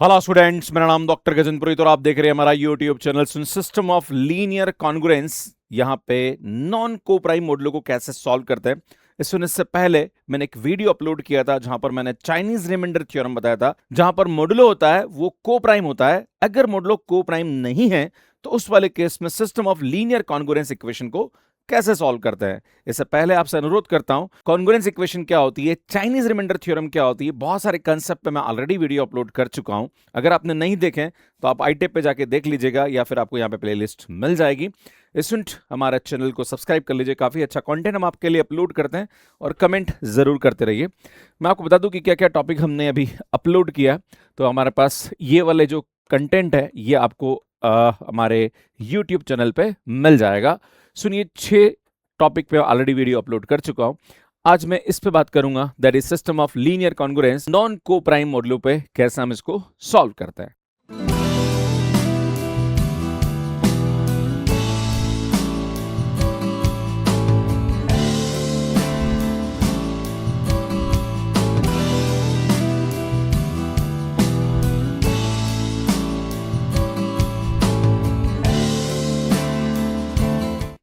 Hello students, मेरा नाम doctor गजनपुरी और आप देख रहे हैं हमारा YouTube channel system of linear congruence. यहाँ पे नॉन को प्राइम मॉडलों को कैसे सॉल्व करते हैं इससे पहले मैंने एक वीडियो अपलोड किया था जहां पर मैंने चाइनीज रिमाइंडर थ्योरम बताया था, जहां पर मॉडुलो होता है वो को प्राइम होता है। अगर मॉडुलो को प्राइम नहीं है तो उस वाले केस में system of linear congruence equation को कैसे सॉल्व करते हैं। इससे पहले आपसे अनुरोध करता हूं, कॉन्ग्रुएंस इक्वेशन क्या होती है, चाइनीज रिमाइंडर थ्योरम क्या होती है, बहुत सारे कंसेप्ट पे मैं ऑलरेडी वीडियो अपलोड कर चुका हूं। अगर आपने नहीं देखे तो आप आईटेप पे जाके देख लीजिएगा या फिर आपको यहाँ पे प्लेलिस्ट मिल जाएगी। स्टूडेंट, हमारे चैनल को सब्सक्राइब कर लीजिए, काफी अच्छा कंटेंट हम आपके लिए अपलोड करते हैं और कमेंट जरूर करते रहिए। मैं आपको बता दूं कि क्या क्या टॉपिक हमने अभी अपलोड किया। तो हमारे पास ये वाले जो कंटेंट है ये आपको हमारे यूट्यूब चैनल पे मिल जाएगा। सुनिए, 6 टॉपिक पे ऑलरेडी वीडियो अपलोड कर चुका हूं। आज मैं इस पे बात करूंगा, that is system of linear congruence non को प्राइम मॉडलों पे कैसे हम इसको सॉल्व करते हैं।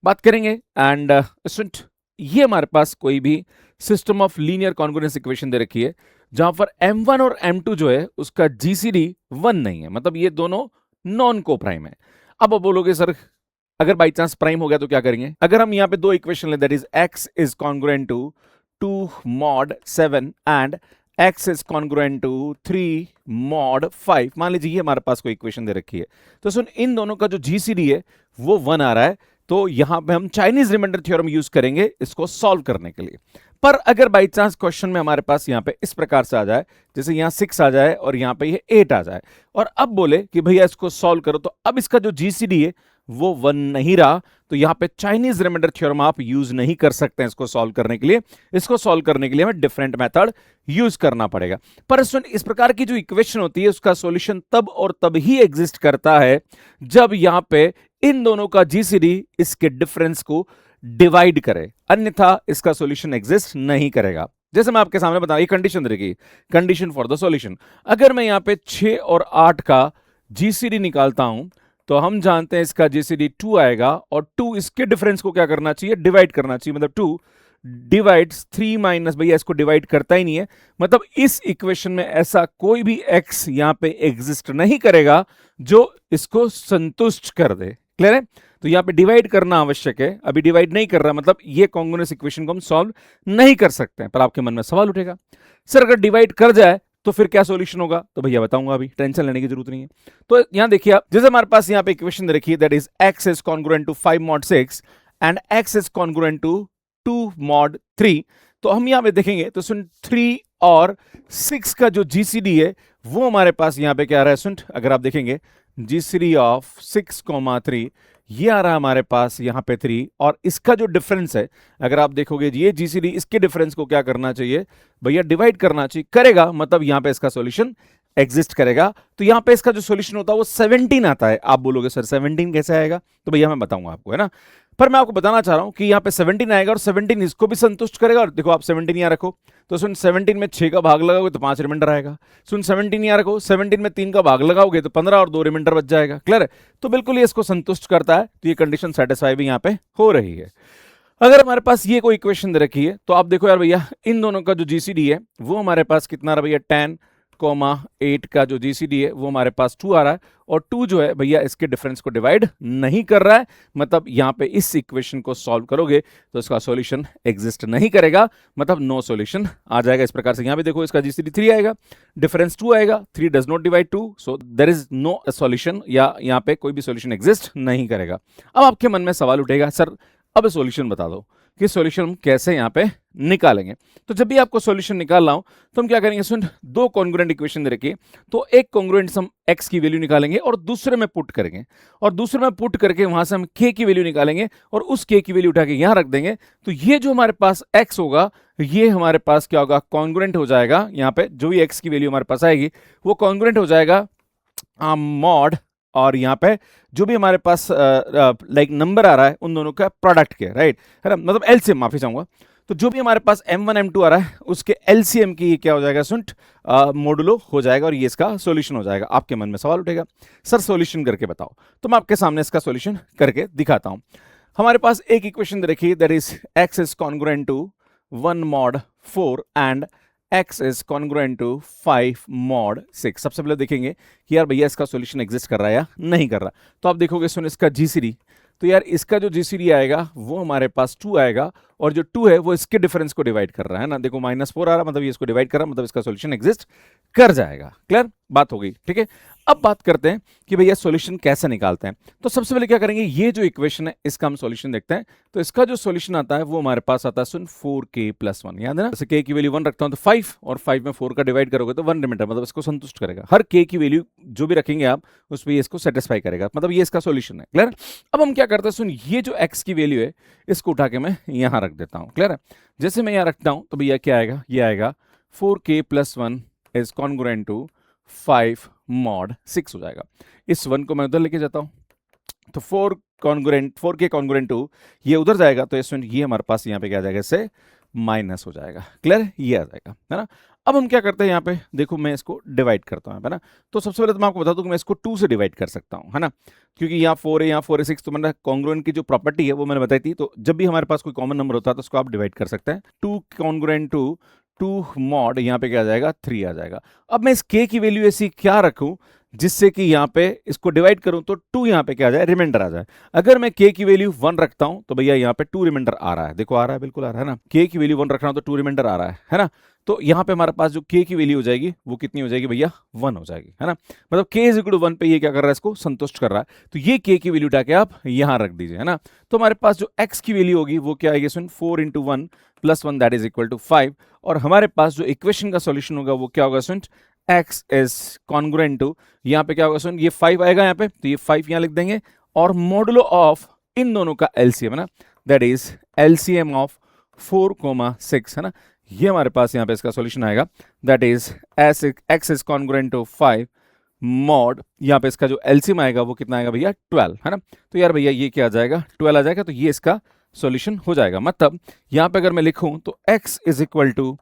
बात करेंगे एंड स्टूडेंट, ये हमारे पास कोई भी system of linear congruence equation दे रखी है जहां पर m1 और m2 जो है उसका जीसीडी 1 नहीं है, मतलब ये दोनों नॉन को प्राइम है। अब आप बोलोगे सर अगर बाई चांस प्राइम हो गया तो क्या करेंगे। अगर हम यहाँ पे दो इक्वेशन लें, that is x is congruent to 2 mod 7 and x is congruent to 3 mod 5, मान लीजिए ये हमारे पास कोई इक्वेशन दे रखी है, तो सुन इन दोनों का जो जीसीडी है वो 1 आ रहा है। तो यहां पे हम चाइनीज रिमाइंडर थ्योरम यूज करेंगे इसको सॉल्व करने के लिए। पर अगर बाई चांस क्वेश्चन में हमारे पास यहां पे इस प्रकार से आ जाए, जैसे यहां 6 आ जाए और यहां पे ये 8 आ जाए, और अब बोले कि भैया इसको सॉल्व करो, तो अब इसका जो जीसीडी है वो 1 नहीं रहा, तो यहां पे चाइनीज रिमाइंडर थ्योरम आप यूज नहीं कर सकते हैं इसको सॉल्व करने के लिए। इसको सॉल्व करने के लिए हमें डिफरेंट मेथड यूज करना पड़ेगा। पर इस प्रकार की जो इक्वेशन होती है उसका सॉल्यूशन तब और तब ही एग्जिस्ट करता है जब यहां पे इन दोनों का जीसीडी इसके डिफरेंस को डिवाइड करे, अन्यथा इसका सॉल्यूशन एग्जिस्ट नहीं करेगा। जैसे मैं आपके सामने बताऊं, ये कंडीशन रहेगी, कंडीशन फॉर द सॉल्यूशन। अगर मैं यहां पे 6 और 8 का जीसीडी निकालता हूं तो हम जानते हैं इसका जीसीडी 2 आएगा, और 2 इसके डिफरेंस को क्या करना चाहिए, डिवाइड करना चाहिए। मतलब 2 डिवाइड्स 3 माइनस, भैया इसको डिवाइड करता ही नहीं है, मतलब इस इक्वेशन में ऐसा कोई भी x यहां पे एग्जिस्ट नहीं करेगा जो इसको संतुष्ट कर दे। क्लियर है? तो यहां पे डिवाइड करना आवश्यक है, अभी डिवाइड नहीं कर रहा, मतलब ये कॉन्ग्रुएंस इक्वेशन को हम सॉल्व नहीं कर सकते हैं। पर आपके मन में सवाल उठेगा, सर अगर डिवाइड कर जाए तो फिर क्या सॉल्यूशन होगा। तो भैया बताऊंगा, अभी टेंशन लेने की जरूरत नहीं है। तो यहां देखिए आप, जैसे हमारे पास यहां पे इक्वेशन रखी है, that is x is congruent to 5 mod 6 and x is congruent to 2 mod 3। तो हम यहां पे देखेंगे तो सुन 3 और 6 का जो जीसीडी है वो हमारे पास यहां पे क्या आ रहा है। सुन, अगर आप देखेंगे जीसीडी ऑफ 6,3 ये आ रहा है हमारे पास यहां पे 3, और इसका जो डिफरेंस है, अगर आप देखोगे ये जीसीडी इसके डिफरेंस को क्या करना चाहिए भैया, डिवाइड करना चाहिए, करेगा, मतलब यहां पे इसका सॉल्यूशन एग्जिस्ट करेगा। तो यहां पे इसका जो सॉल्यूशन होता है वो 17 आता है। आप बोलोगे सर 17 कैसे आएगा, तो भैया मैं बताऊंगा आपको, है ना। पर मैं आपको बताना चाह रहा हूं कि यहां पे 17 आएगा और 17 इसको भी संतुष्ट करेगा। और देखो आप 17 यहां रखो तो सुन 17 में 6 का भाग लगाओगे तो 5 रिमाइंडर आएगा। सुन 17 यहां रखो, 17 में 3 का भाग लगाओगे तो 15 और 2 रिमाइंडर बच जाएगा। क्लियर है? तो बिल्कुल ये इसको संतुष्ट करता है, तो ये कंडीशन सेटिस्फाई भी यहां पे हो रही है। अगर हमारे पास ये कोई इक्वेशन दे रखी है तो आप देखो यार भैया, इन दोनों का जो जीसीडी है वो हमारे पास कितना रहा भैया, 10,8 का जो जीसीडी है वो हमारे पास 2 आ रहा है, और 2 जो है भैया इसके डिफरेंस को डिवाइड नहीं कर रहा है, मतलब यहां पे इस इक्वेशन को सॉल्व करोगे तो इसका सॉल्यूशन एग्जिस्ट नहीं करेगा, मतलब नो सॉल्यूशन आ जाएगा। इस प्रकार से यहां पे देखो इसका जीसीडी 3 आएगा, डिफरेंस 2 आएगा, 3 does not divide 2, so there is no solution, या यहां पे कोई भी सॉल्यूशन एग्जिस्ट नहीं करेगा। अब आपके मन में सवाल उठेगा, सर अब सॉल्यूशन बता दो कि सॉल्यूशन हम कैसे यहां पे निकालेंगे। तो जब भी आपको सॉल्यूशन निकालना हो तो हम क्या करेंगे, सुन दो कॉन्ग्रुएंट इक्वेशन दे रखिए, तो एक कॉन्ग्रुएंट से हम x की वैल्यू निकालेंगे और दूसरे में पुट करेंगे, और दूसरे में पुट करके वहां से हम k की वैल्यू निकालेंगे और उस k की वैल्यू उठा के यहां रख देंगे। तो ये जो हमारे पास x होगा ये हमारे पास क्या होगा, कॉन्ग्रुएंट हो जाएगा। यहाँ पे जो भी x की वैल्यू हमारे पास आएगी वो कॉन्ग्रुएंट हो जाएगा मॉड, और यहाँ पे जो भी हमारे पास लाइक नंबर आ रहा है उन दोनों का प्रोडक्ट के, राइट है ना, मतलब एलसीएम, माफी चाहूंगा। तो जो भी हमारे पास m1 m2 आ रहा है उसके LCM की ये क्या हो जाएगा सुंट मोडुलो हो जाएगा और ये इसका सॉल्यूशन हो जाएगा। आपके मन में सवाल उठेगा, सर सॉल्यूशन करके बताओ, तो मैं आपके सामने इसका सॉल्यूशन करके दिखाता हूं। हमारे पास एक इक्वेशन दे रखी है, that is x is congruent to 1 mod 4 and x is congruent to 5 mod 6। सबसे पहले देखेंगे कि यार भैया इसका सॉल्यूशन एग्जिस्ट कर रहा है या नहीं कर रहा। तो आप देखोगे सुन इसका जीसीडी, तो यार इसका जो जीसीडी आएगा वो हमारे पास 2 आएगा और जो 2 है वो इसके डिफरेंस को डिवाइड कर रहा है ना। देखो -4 आ रहा, मतलब ये इसको डिवाइड कर रहा, मतलब इसका सॉल्यूशन एग्जिस्ट कर जाएगा। क्लियर बात हो गई, ठीक है। अब बात करते हैं कि भैया सॉल्यूशन कैसे निकालते हैं। तो सबसे पहले क्या करेंगे, ये जो इक्वेशन है इसका हम सॉल्यूशन देखते हैं। तो इसका जो सॉल्यूशन आता है वो हमारे पास आता है सुन 4k+1, याद है ना। जैसे k की वैल्यू 1 रखता हूं तो 5 और 5 में 4 का डिवाइड करोगे तो 1 रिमाइंडर, मतलब इसको संतुष्ट करेगा। हर k की वैल्यू जो भी रखेंगे आप उस पर इसको सेटिस्फाई करेगा, मतलब ये इसका सॉल्यूशन है। क्लियर। अब हम क्या करते हैं सुन, ये जो x की वैल्यू है इसको उठा के मैं यहां रख देता हूं। क्लियर है। जैसे मैं यहां रखता हूं तो भैया क्या आएगा, ये आएगा 4k+1 is congruent to 5 mod 6 हो जाएगा। इस 1 को मैं उधर लेके जाता हूं तो 4k कॉन्ग्रुएंट टू ये उधर जाएगा तो ये हमारे पास यहाँ पे क्या आ जाएगा, इससे माइनस हो जाएगा। क्लियर, ये आ जाएगा, है ना। अब हम क्या करते हैं यहाँ पे, देखो मैं इसको डिवाइड करता हूँ, है ना। तो सबसे पहले तो मैं आपको बता दूं कि मैं इसको 2 से डिवाइड कर सकता हूँ, है ना, क्योंकि यहाँ 4 है, यहाँ 4 है 6, तो मैंने कॉन्ग्रुएंट की जो प्रॉपर्टी है वो मैंने बताई थी। तो जब भी हमारे पास कोई कॉमन नंबर होता है तो उसको आप डिवाइड कर सकते हैं। 2 कॉन्ग्रुएंट टू 2 mod यहाँ पे क्या आ जाएगा, 3 आ जाएगा। अब मैं इस k की वैल्यू ऐसी क्या रखूं जिससे कि यहाँ पे इसको डिवाइड करूं तो 2 यहाँ पे क्या आ जाए, रिमाइंडर आ जाए। अगर मैं k की वैल्यू 1 रखता हूं तो भैया यहाँ पे 2 रिमाइंडर आ रहा है, देखो आ रहा है, बिल्कुल आ रहा है ना। k की वैल्यू 1 रख रहा हूं तो 2 रिमाइंडर आ रहा है ना। तो यहाँ पे हमारे पास जो k की वैल्यू हो जाएगी वो कितनी हो जाएगी भैया, 1 हो जाएगी, है ना। मतलब k इज इक्वल टू 1 पे ये क्या कर रहा है, इसको संतुष्ट कर रहा है। तो ये k की वैल्यू उठा के आप यहाँ रख दीजिए, है ना। तो हमारे पास जो x की वैल्यू होगी वो क्या आएगी सुन, 4 × 1 + 1 दैट इज इक्वल टू 5। और हमारे पास जो इक्वेशन का सॉल्यूशन होगा वो क्या होगा सुन, x इज कॉन्ग्रुएंट टू, यहाँ पे क्या होगा सुन, ये 5 आएगा यहाँ पे, तो ये 5 यहाँ लिख देंगे और मोडुलो ऑफ इन दोनों का एलसीएम, है ना, दैट इज एलसीएम ऑफ 4,6, है ना। ये हमारे पास यहाँ पे इसका सॉल्यूशन आएगा, that is x is congruent to 5 mod, यहाँ पे इसका जो एलसीएम आएगा वो कितना आएगा भैया, 12, है ना। तो यार भैया ये क्या आ जाएगा, 12 आ जाएगा। तो ये इसका सॉल्यूशन हो जाएगा। मतलब यहाँ पे अगर मैं लिखूं तो x is equal to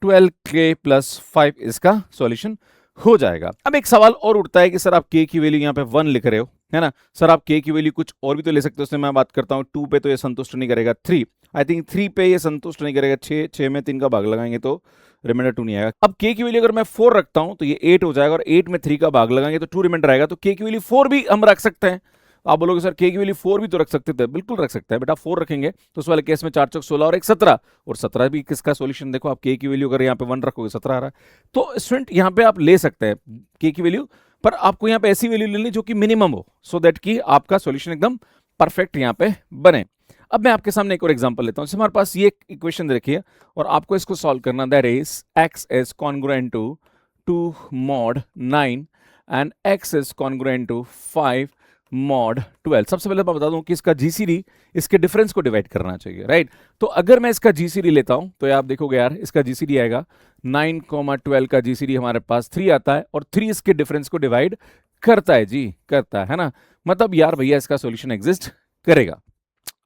12k+5 इसका सॉल्यूशन हो जाएगा। अब एक सवाल और उठता है कि सर आप k की वैल्यू यहाँ पे 1 लिख रहे हो, है ना, सर आप k की वैल्यू कुछ और भी तो ले सकते हो। उसमें मैं बात करता हूँ 2 पे तो ये संतुष्ट नहीं करेगा, 3 आई थिंक 3 पे ये संतुष्ट नहीं करेगा, 6 में 3 का भाग लगाएंगे तो रिमाइंडर 2 नहीं आएगा। अब k की वैल्यू अगर मैं 4 रखता हूं तो ये 8 हो जाएगा और 8 में 3 का भाग लगाएंगे तो 2 रिमाइंडर आएगा। तो k की वैल्यू 4 भी हम रख सकते हैं। आप बोलोगे सर k की वैल्यू 4 भी तो रख सकते थे, बिल्कुल रख सकते हैं बेटा, 4 रखेंगे तो उस वाले केस में 4 चौक 16 और 1 17, और 17 भी किसका सॉल्यूशन, देखो आप k की वैल्यू अगर यहाँ पे 1 रखोगे 17 आ रहा है। तो स्टूडेंट यहाँ पे आप ले सकते हैं k की वैल्यू, पर आपको यहाँ पे ऐसी वैल्यू लेनी जो कि मिनिमम हो, सो दैट कि आपका सॉल्यूशन एकदम परफेक्ट यहाँ पे बने। अब मैं आपके सामने एक और एग्जांपल लेता हूं। हमारे पास ये इक्वेशन दे रखी है और आपको इसको सॉल्व करना, that is x is congruent to 2 mod 9 and x is congruent to 5 mod 12। सबसे पहले मैं बता दूं कि इसका जीसीडी इसके डिफरेंस को डिवाइड करना चाहिए, राइट। तो अगर मैं इसका जीसीडी लेता हूं तो आप देखोगे यार इसका जीसीडी आएगा 9,12 का जीसीडी हमारे पास 3 आता है और 3 इसके डिफरेंस को डिवाइड करता है जी, करता है ना। मतलब यार भैया इसका सॉल्यूशन एग्जिस्ट करेगा।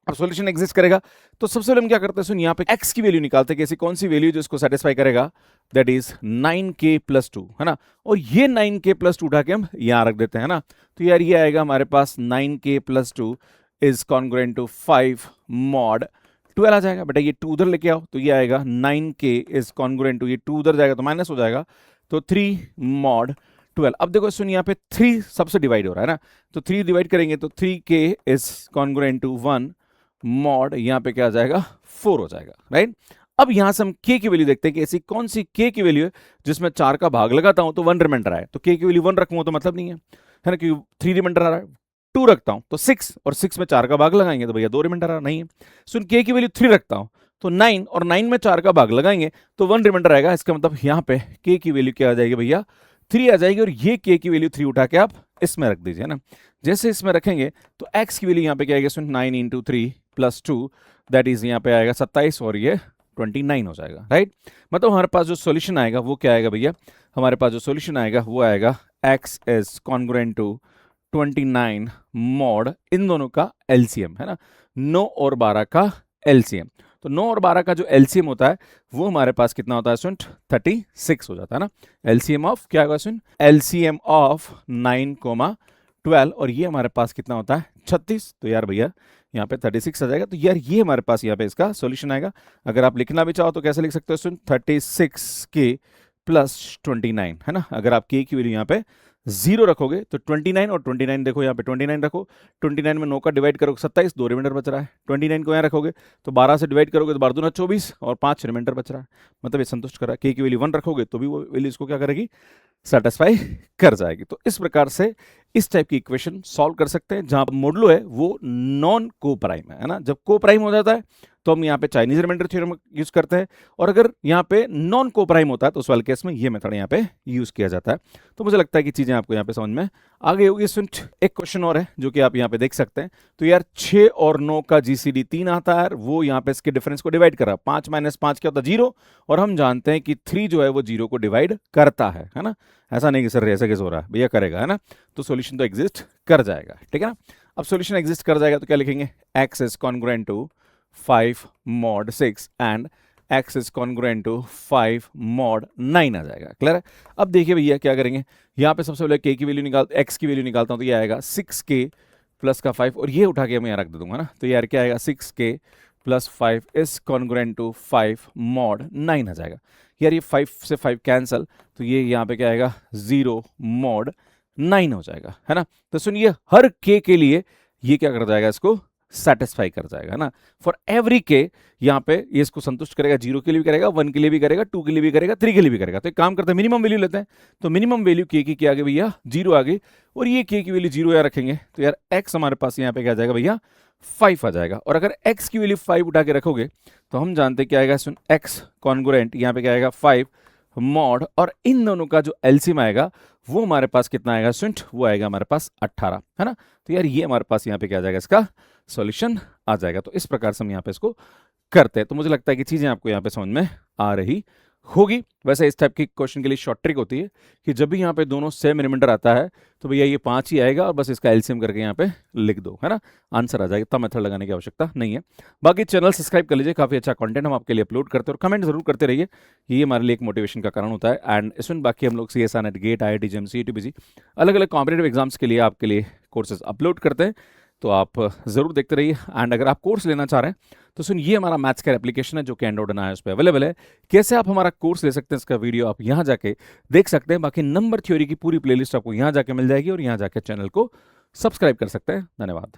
अब सॉल्यूशन एग्जिस्ट करेगा तो सबसे पहले हम क्या करते हैं सुन, यहाँ पे x की वैल्यू निकालते हैं कि ऐसी कौन सी वैल्यू जो इसको सेटिस्फाई करेगा, दैट इज 9k+2, है ना। और ये 9k+2 उठा के हम यहाँ रख देते हैं ना। तो यार ये आएगा हमारे पास 9k+2 is congruent to 5 mod 12 आ जाएगा। बेटा ये 2 उधर लेके आओ तो ये आएगा 9k इज कॉन्ग्रुएंट टू, ये 2 उधर जाएगा तो माइनस हो जाएगा, तो 3 mod 12। अब देखो सुन यहाँ पे 3 सबसे डिवाइड हो रहा है ना, तो 3 डिवाइड करेंगे तो 3k is congruent to 1 mod, यहाँ पे क्या आ जाएगा 4 हो जाएगा, राइट। अब यहां से हम k की वैल्यू देखते हैं कि ऐसी कौन सी k की वैल्यू है जिसमें 4 का भाग लगाता हूं तो 1 रिमाइंडर आए। तो k की वैल्यू 1 रखूंगा तो मतलब नहीं है ना, क्योंकि 3 रिमाइंडर आ रहा है। 2 रखता हूं तो 6 और 6 में 4 का भाग लगाएंगे तो भैया 2 रिमाइंडर आ रहा नहीं है। सुन k की वैल्यू 3 रखता हूं तो 9 और 9 में 4 का भाग लगाएंगे तो 1 रिमाइंडर आएगा। इसका मतलब यहाँ पे k की वैल्यू क्या आ जाएगी भैया, 3 आ जाएगी। और ये k की वैल्यू 3 उठा के आप इसमें रख दीजिए ना। जैसे इसमें रखेंगे तो x की वैल्यू यहाँ पे क्या आएगी सुन, 9 × 3 + 2 दैट इज यहाँ पे आएगा 27 और ये 29 हो जाएगा, राइट। मतलब हमारे पास जो सॉल्यूशन आएगा वो क्या आएगा भैया, हमारे पास जो सॉल्यूशन आएगा वो आएगा x is congruent to 29 mod इन दोनों का एलसीएम, है ना, 9 और 12 का एलसीएम। तो 9 और 12 का जो एलसीएम होता है वो हमारे पास कितना होता है स्टूडेंट, 36 हो जाता है ना। एलसीएम ऑफ क्या होगा स्टूडेंट, एलसीएम ऑफ 9, 12 और ये हमारे पास कितना होता है 36। तो यार भैया यहाँ पे 36 आ जाएगा। तो यार ये हमारे पास यहाँ पे इसका सॉल्यूशन आएगा। अगर आप लिखना भी चाहो तो कैसे लिख सकते हो स्टूडेंट, 36k प्लस 29 है ना। अगर आप k की वैल्यू यहाँ पे 0 रखोगे तो 29 और 29 देखो यहाँ पे 29 रखो, 29 में 9 का डिवाइड करोगे 27, 2 रिमाइंडर बच रहा है। 29 को यहाँ रखोगे तो 12 से डिवाइड करोगे तो 12 दूना 24 और 5 रिमाइंडर बच रहा है। मतलब ये संतुष्ट कर रहा है। k की वैल्यू 1 रखोगे तो भी वो वैल्यू इसको क्या करेगी, सेटिस्फाई कर जाएगी। तो इस प्रकार से इस टाइप की इक्वेशन सॉल्व कर सकते हैं जहां पर मोडुलो है वो नॉन को प्राइम है ना। जब को प्राइम हो जाता है तो हम यहाँ पे चाइनीज रिमाइंडर थ्योरम यूज करते हैं, और अगर यहाँ पे नॉन को प्राइम होता है तो उस वाले केस में ये मेथड यहाँ पे यूज किया जाता है। तो मुझे लगता है कि चीजें आपको यहाँ पे समझ में आ गई होगी। एक क्वेश्चन और है जो कि आप यहाँ पे देख सकते हैं। तो यार 6 और 9 का जीसीडी 3 आता है, वो यहाँ पे इसके डिफरेंस को डिवाइड कर रहा है। 5 - 5 क्या होता है 0, और हम जानते हैं कि 3 जो है वो 0 को डिवाइड करता है ना। ऐसा नहीं कि सर ऐसा कैसे हो रहा है, भैया करेगा है ना। तो सॉल्यूशन तो एग्जिस्ट कर जाएगा, ठीक है ना। अब सॉल्यूशन एग्जिस्ट कर जाएगा तो क्या लिखेंगे, x is congruent to 5 mod 6 and x is congruent to 5 mod 9 आ जाएगा। क्लियर है। अब देखिए भैया क्या करेंगे, यहाँ पे सबसे पहले k की वैल्यू x की वैल्यू निकालता हूँ तो ये आएगा 6k प्लस का 5, और ये उठा के मैं यहाँ रख दे दूंगा ना। तो यार क्या आएगा 6k plus 5 is congruent to 5 mod 9 आ जाएगा। यार ये 5 से 5 कैंसल, तो ये यहाँ पे क्या आएगा 0 mod 9 हो जाएगा है ना। तो सुनिए हर k के लिए ये क्या कर जाएगा, इसको सेटिस्फाई कर जाएगा ना। फॉर एवरी के यहाँ पे ये इसको संतुष्ट करेगा, 0 के लिए भी करेगा, 1 के लिए भी करेगा, 2 के लिए भी करेगा, 3 के लिए भी करेगा। तो एक काम करते हैं मिनिमम वैल्यू लेते हैं। तो मिनिमम वैल्यू के की क्या आ गई भैया 0 आ गई, और ये के की वैल्यू 0 यहाँ रखेंगे तो यार x हमारे पास यहाँ पे क्या आ जाएगा भैया 5 आ जाएगा। और अगर x की वैल्यू 5 उठा के रखोगे तो हम जानते क्या आएगा, सुन x कॉन्ग्रुएंट यहाँ पे क्या आएगा 5 मॉड, और इन दोनों का जो एलसीएम आएगा वो हमारे पास कितना आएगा स्टूडेंट, वो आएगा हमारे पास 18 है ना। तो यार ये हमारे पास यहाँ पे क्या आ जाएगा, इसका सॉल्यूशन आ जाएगा। तो इस प्रकार से हम यहाँ पे इसको करते हैं। तो मुझे लगता है कि चीजें आपको यहाँ पे समझ में आ रही होगी। वैसे इस टाइप की क्वेश्चन के लिए शॉर्ट ट्रिक होती है कि जब भी यहाँ पे दोनों सेम रिमाइंडर आता है तो भैया ये 5 ही आएगा और बस इसका एलसीएम करके यहाँ पे लिख दो है ना, आंसर आ जाएगा। इतना मेथड लगाने की आवश्यकता नहीं है। बाकी चैनल सब्सक्राइब कर लीजिए, काफी अच्छा कंटेंट हम आपके लिए अपलोड करते हैं, और कमेंट जरूर करते रहिए, ये हमारे लिए एक मोटिवेशन का कारण होता है। एंड इसमें बाकी हम लोग CSIR NET, GATE, IIT JEM, CET अलग अलग कॉम्पिटेटिव एग्जाम्स के लिए आपके लिए कोर्सेज अपलोड करते हैं, तो आप जरूर देखते रहिए। एंड अगर आप कोर्स लेना चाह रहे हैं तो सुन, ये हमारा मैथ्स का एप्लीकेशन है जो कि एंड्रॉइड एंड iOS पे अवेलेबल है। कैसे आप हमारा कोर्स ले सकते हैं इसका वीडियो आप यहाँ जाके देख सकते हैं। बाकी नंबर थ्योरी की पूरी प्लेलिस्ट आपको यहाँ जाके मिल जाएगी, और यहाँ जाके चैनल को सब्सक्राइब कर सकते हैं। धन्यवाद।